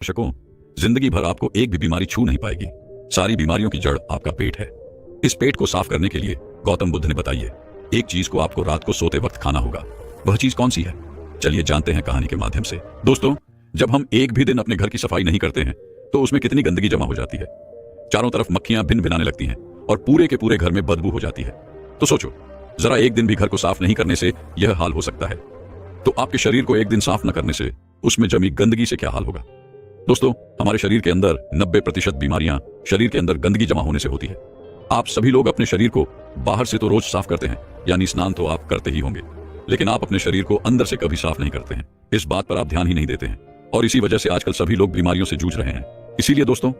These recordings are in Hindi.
दर्शकों, जिंदगी भर आपको एक भी बीमारी छू नहीं पाएगी। सारी बीमारियों की जड़ आपका पेट है। इस पेट को साफ करने के लिए गौतम बुद्ध ने बताइए एक चीज को आपको रात को सोते वक्त खाना होगा। वह चीज कौन सी है? चलिए जानते हैं कहानी के माध्यम से। दोस्तों, जब हम एक भी दिन अपने घर की सफाई नहीं करते हैं तो उसमें कितनी गंदगी जमा हो जाती है। चारों तरफ मक्खियां भिन भिनाने लगती हैं और पूरे के पूरे घर में बदबू हो जाती है। तो सोचो, जरा एक दिन भी घर को साफ नहीं करने से यह हाल हो सकता है, तो आपके शरीर को एक दिन साफ न करने से उसमें जमी गंदगी से क्या हाल होगा। दोस्तों, हमारे शरीर के अंदर 90% बीमारियां शरीर के अंदर गंदगी जमा होने से होती है। आप सभी लोग अपने शरीर को बाहर से तो रोज साफ करते हैं, यानी स्नान तो आप करते ही होंगे, लेकिन आप अपने शरीर को अंदर से कभी साफ नहीं करते हैं। इस बात पर आप ध्यान ही नहीं देते हैं और इसी वजह से आजकल सभी लोग बीमारियों से जूझ रहे हैं। इसीलिए दोस्तों,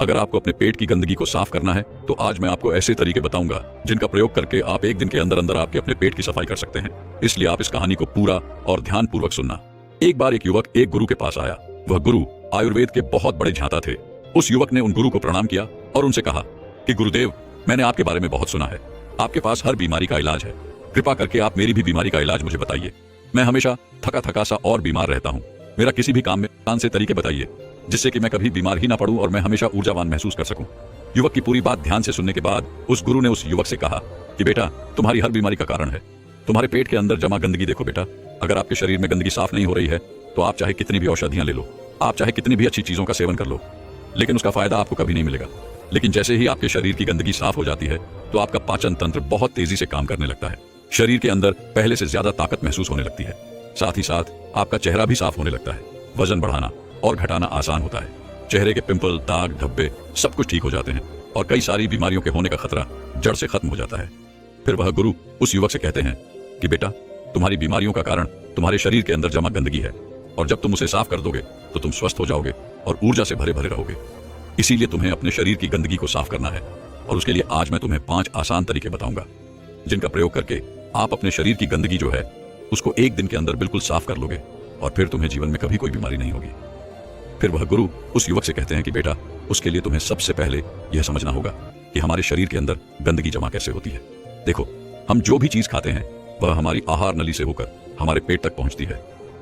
अगर आपको अपने पेट की गंदगी को साफ करना है तो आज मैं आपको ऐसे तरीके बताऊंगा जिनका प्रयोग करके आप एक दिन के अंदर अंदर आपके अपने पेट की सफाई कर सकते हैं। इसलिए आप इस कहानी को पूरा और ध्यानपूर्वक सुनना। एक बार एक युवक एक गुरु के पास आया। वह गुरु आयुर्वेद के बहुत बड़े झांता थे। उस युवक ने उन गुरु को प्रणाम किया और उनसे कहा कि गुरुदेव, मैंने आपके बारे में बहुत सुना है। आपके पास हर बीमारी का इलाज है। कृपा करके आप मेरी भी बीमारी का इलाज मुझे बताइए। मैं हमेशा थका थका सा और बीमार रहता हूँ। मेरा किसी भी काम में आसान से तरीके बताइए जिससे कि मैं कभी बीमार ही ना पड़ूं और मैं हमेशा ऊर्जावान महसूस कर सकूं। युवक की पूरी बात ध्यान से सुनने के बाद उस गुरु ने उस युवक से कहा कि बेटा, तुम्हारी हर बीमारी का कारण है तुम्हारे पेट के अंदर जमा गंदगी। देखो बेटा, अगर आपके शरीर में गंदगी साफ नहीं हो रही है तो आप चाहे कितनी भी औषधियां ले लो, आप चाहे कितनी भी अच्छी चीजों का सेवन कर लो, लेकिन उसका फायदा आपको कभी नहीं मिलेगा। लेकिन जैसे ही आपके शरीर की गंदगी साफ हो जाती है तो आपका पाचन तंत्र बहुत तेजी से काम करने लगता है। शरीर के अंदर पहले से ज्यादा ताकत महसूस होने लगती है। साथ ही साथ आपका चेहरा भी साफ होने लगता है। वजन बढ़ाना और घटाना आसान होता है। चेहरे के पिंपल, दाग, धब्बे सब कुछ ठीक हो जाते हैं और कई सारी बीमारियों के होने का खतरा जड़ से खत्म हो जाता है। फिर वह गुरु उस युवक से कहते हैं कि बेटा, तुम्हारी बीमारियों का कारण तुम्हारे शरीर के अंदर जमा गंदगी है और जब तुम उसे साफ कर दोगे तो तुम स्वस्थ हो जाओगे और ऊर्जा से भरे भरे रहोगे। इसीलिए तुम्हें अपने शरीर की गंदगी को साफ करना है और उसके लिए आज मैं तुम्हें 5 आसान तरीके बताऊंगा जिनका प्रयोग करके आप अपने शरीर की गंदगी जो है उसको एक दिन के अंदर बिल्कुल साफ कर लोगे और फिर तुम्हें जीवन में कभी कोई बीमारी नहीं होगी। फिर वह गुरु उस युवक से कहते हैं कि बेटा, उसके लिए तुम्हें सबसे पहले यह समझना होगा कि हमारे शरीर के अंदर गंदगी जमा कैसे होती है। देखो, हम जो भी चीज खाते हैं वह हमारी आहार नली से होकर हमारे पेट तक पहुंचती है,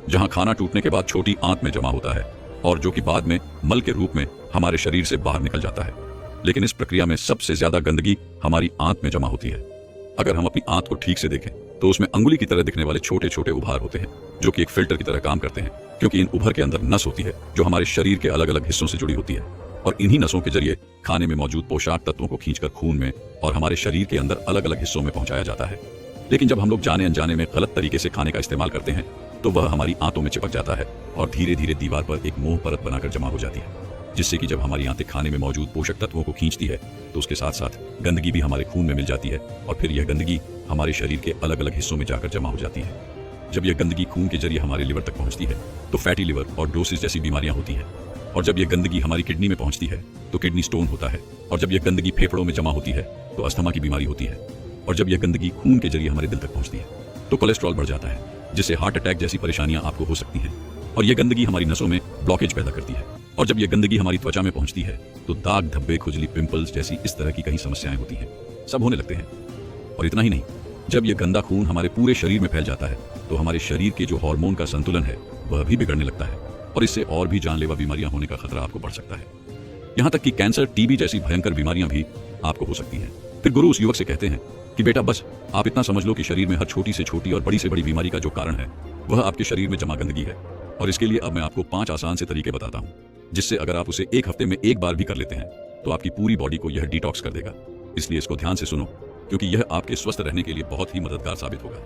जहां खाना टूटने के बाद छोटी आंत में जमा होता है और जो कि बाद में मल के रूप में हमारे शरीर से बाहर निकल जाता है। लेकिन इस प्रक्रिया में सबसे ज्यादा गंदगी हमारी आंत में जमा होती है। अगर हम अपनी आंत को ठीक से देखें तो उसमें अंगुली की तरह दिखने वाले छोटे छोटे उभार होते हैं जो कि एक फिल्टर की तरह काम करते हैं, क्योंकि इन उभर के अंदर नस होती है जो हमारे शरीर के अलग अलग हिस्सों से जुड़ी होती है और इन्हीं नसों के जरिए खाने में मौजूद पोषक तत्वों को खींचकर खून में और हमारे शरीर के अंदर अलग अलग हिस्सों में पहुंचाया जाता है। लेकिन जब हम लोग जाने अनजाने में गलत तरीके से खाने का इस्तेमाल करते हैं तो वह हमारी आंतों में चिपक जाता है और धीरे धीरे दीवार पर एक मोह परत बनाकर जमा हो जाती है, जिससे कि जब हमारी आंतें खाने में मौजूद पोषक तत्वों को खींचती है तो उसके साथ साथ गंदगी भी हमारे खून में मिल जाती है और फिर यह गंदगी हमारे शरीर के अलग अलग हिस्सों में जाकर जमा हो जाती है। जब यह गंदगी खून के जरिए हमारे लिवर तक पहुंचती है तो फैटी लिवर और डोसिस जैसी बीमारियां होती हैं, और जब यह गंदगी हमारी किडनी में पहुंचती है तो किडनी स्टोन होता है, और जब यह गंदगी फेफड़ों में जमा होती है तो अस्थमा की बीमारी होती है, और जब यह गंदगी खून के जरिए हमारे दिल तक पहुंचती है तो कोलेस्ट्रॉल बढ़ जाता है, जिससे हार्ट अटैक जैसी परेशानियां आपको हो सकती हैं। और यह गंदगी हमारी नसों में ब्लॉकेज पैदा करती है, और जब यह गंदगी हमारी त्वचा में पहुंचती है तो दाग, धब्बे, खुजली, पिंपल्स जैसी इस तरह की कई समस्याएं होती हैं, सब होने लगते हैं। और इतना ही नहीं, जब यह गंदा खून हमारे पूरे शरीर में फैल जाता है तो हमारे शरीर के जो हार्मोन का संतुलन है वह भी बिगड़ने लगता है और इससे और भी जानलेवा बीमारियां होने का खतरा आपको बढ़ सकता है। यहाँ तक कि कैंसर, टीबी जैसी भयंकर बीमारियां भी आपको हो सकती हैं। फिर गुरु उस युवक से कहते हैं कि बेटा, बस आप इतना समझ लो कि शरीर में हर छोटी से छोटी और बड़ी से बड़ी बीमारी का जो कारण है वह आपके शरीर में जमा गंदगी है। और इसके लिए अब मैं आपको 5 आसान से तरीके बताता हूँ, जिससे अगर आप उसे एक हफ्ते में एक बार भी कर लेते हैं तो आपकी पूरी बॉडी को यह डिटॉक्स कर देगा। इसलिए इसको ध्यान से सुनो, क्योंकि यह आपके स्वस्थ रहने के लिए बहुत ही मददगार साबित होगा।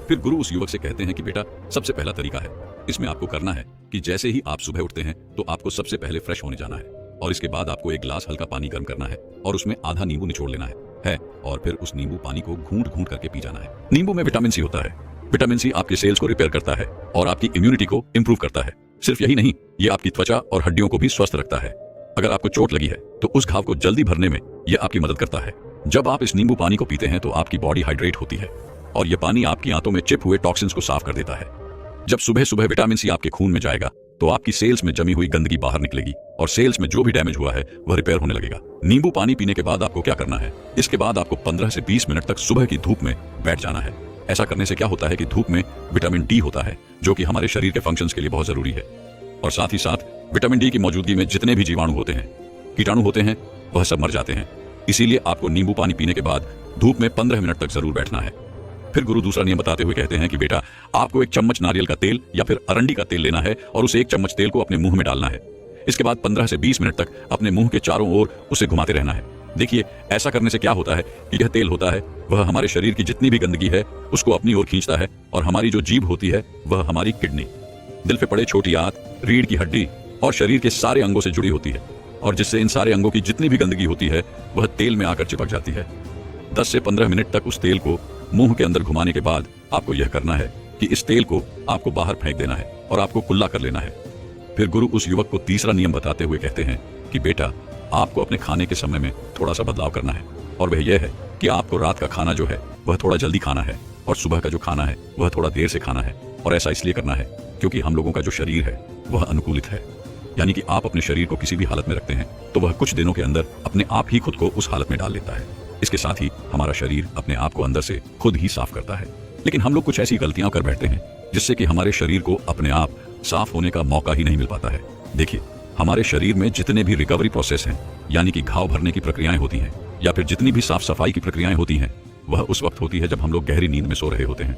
फिर गुरु उस युवक से कहते हैं कि बेटा, सबसे पहला तरीका है, इसमें आपको करना है कि जैसे ही आप सुबह उठते हैं तो आपको सबसे पहले फ्रेश होने जाना है और इसके बाद आपको एक गिलास हल्का पानी गर्म करना है और उसमें आधा नींबू निचोड़ लेना है और फिर उस नींबू पानी को घूंट घूंट करके पी जाना है। नींबू में विटामिन सी होता है। विटामिन सी आपके सेल्स को रिपेयर करता है और आपकी इम्यूनिटी को इंप्रूव करता है। सिर्फ यही नहीं, ये आपकी त्वचा और हड्डियों को भी स्वस्थ रखता है। अगर आपको चोट लगी है तो उस घाव को जल्दी भरने में यह आपकी मदद करता है। जब आप इस नींबू पानी को पीते हैं तो आपकी बॉडी हाइड्रेट होती है और यह पानी आपकी आंतों में चिप हुए टॉक्सिन्स को साफ कर देता है। जब सुबह सुबह विटामिन सी आपके खून में जाएगा तो आपकी सेल्स में जमी हुई गंदगी बाहर निकलेगी और सेल्स में जो भी डैमेज हुआ है वह रिपेयर होने लगेगा। नींबू पानी पीने के बाद आपको क्या करना है? इसके बाद आपको 15 से 20 मिनट तक सुबह की धूप में बैठ जाना है। ऐसा करने से क्या होता है कि धूप में विटामिन डी होता है जो कि हमारे शरीर के फंक्शंस के लिए बहुत जरूरी है। और साथ ही साथ विटामिन डी की मौजूदगी में जितने भी जीवाणु होते हैं, कीटाणु होते हैं, वह सब मर जाते हैं। इसीलिए आपको नींबू पानी पीने के बाद धूप में 15 मिनट तक जरूर बैठना है। फिर गुरु दूसरा नियम बताते हुए कहते हैं कि बेटा, आपको 1 चम्मच नारियल का तेल या फिर अरंडी का तेल लेना है और उस 1 चम्मच तेल को अपने मुंह में डालना है। इसके बाद 15 से 20 मिनट तक अपने मुंह के चारों ओर उसे घुमाते रहना है। देखिए, ऐसा करने से क्या होता है कि यह तेल होता है वह हमारे शरीर की जितनी भी गंदगी है उसको अपनी ओर खींचता है, और हमारी जो जीभ होती है वह हमारी किडनी, दिल पे पड़े छोटी आंत, रीढ़ की हड्डी और शरीर के सारे अंगों से जुड़ी होती है, और जिससे इन सारे अंगों की जितनी भी गंदगी होती है वह तेल में आकर चिपक जाती है। 10 से 15 मिनट तक उस तेल को मुंह के अंदर घुमाने के बाद आपको यह करना है कि इस तेल को आपको बाहर फेंक देना है और आपको कुल्ला कर लेना है। फिर गुरु उस युवक को तीसरा नियम बताते हुए कहते हैं कि बेटा, आपको अपने खाने के समय में थोड़ा सा बदलाव करना है, और वह यह है कि आपको रात का खाना जो है वह थोड़ा जल्दी खाना है, और सुबह का जो खाना है वह थोड़ा देर से खाना है। और ऐसा इसलिए करना है क्योंकि हम लोगों का जो शरीर है वह अनुकूलित है, यानी कि आप अपने शरीर को किसी भी हालत में रखते हैं तो वह कुछ दिनों के अंदर अपने आप ही खुद को उस हालत में डाल लेता है। इसके साथ ही हमारा शरीर अपने आप को अंदर से खुद ही साफ करता है। लेकिन हम लोग कुछ ऐसी गलतियां कर बैठते हैं जिससे कि हमारे शरीर को अपने आप साफ होने का मौका ही नहीं मिल पाता है। देखिए, हमारे शरीर में जितने भी रिकवरी प्रोसेस हैं, यानी कि घाव भरने की प्रक्रियाएं होती हैं या फिर जितनी भी साफ सफाई की प्रक्रियाएं होती हैं, वह उस वक्त होती है जब हम लोग गहरी नींद में सो रहे होते हैं।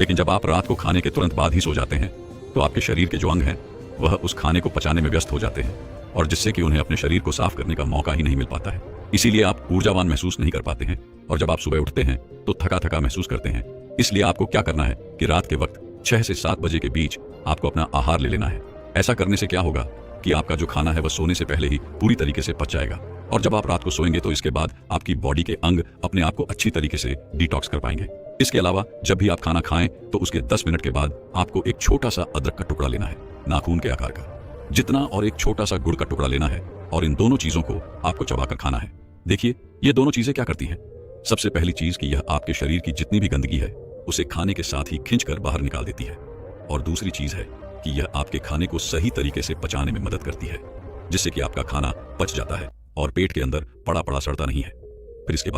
लेकिन जब आप रात को खाने के तुरंत बाद ही सो जाते हैं तो आपके शरीर के जो अंग हैं वह उस खाने को पचाने में व्यस्त हो जाते हैं, और जिससे कि उन्हें अपने शरीर को साफ करने का मौका ही नहीं मिल पाता है। इसीलिए आप ऊर्जावान महसूस नहीं कर पाते हैं, और जब आप सुबह उठते हैं तो थका थका महसूस करते हैं। इसलिए आपको क्या करना है कि रात के वक्त 6 से 7 बजे के बीच आपको अपना आहार ले लेना है। ऐसा करने से क्या होगा कि आपका जो खाना है वह सोने से पहले ही पूरी तरीके से पच जाएगा, और जब आप रात को सोएंगे तो इसके बाद आपकी बॉडी के अंग अपने आप को अच्छी तरीके से डिटॉक्स कर पाएंगे। इसके अलावा जब भी आप खाना खाएं तो उसके 10 मिनट के बाद आपको एक छोटा सा अदरक का टुकड़ा लेना है, नाखून के आकार का जितना, और एक छोटा सा गुड़ का टुकड़ा लेना है, और इन दोनों चीजों को आपको चबाकर खाना है। देखिए, ये दोनों चीजें क्या करती हैं। सबसे पहली चीज कि यह आपके शरीर की जितनी भी गंदगी है उसे खाने के साथ ही खींचकर बाहर निकाल देती है, और दूसरी चीज है कि यह आपके खाने को सही तरीके से पचाने में मदद करती है, जिससे कि आपका खाना पच जाता है और पेट के अंदर पड़ा पड़ा सड़ता नहीं है। फिर इसके बाद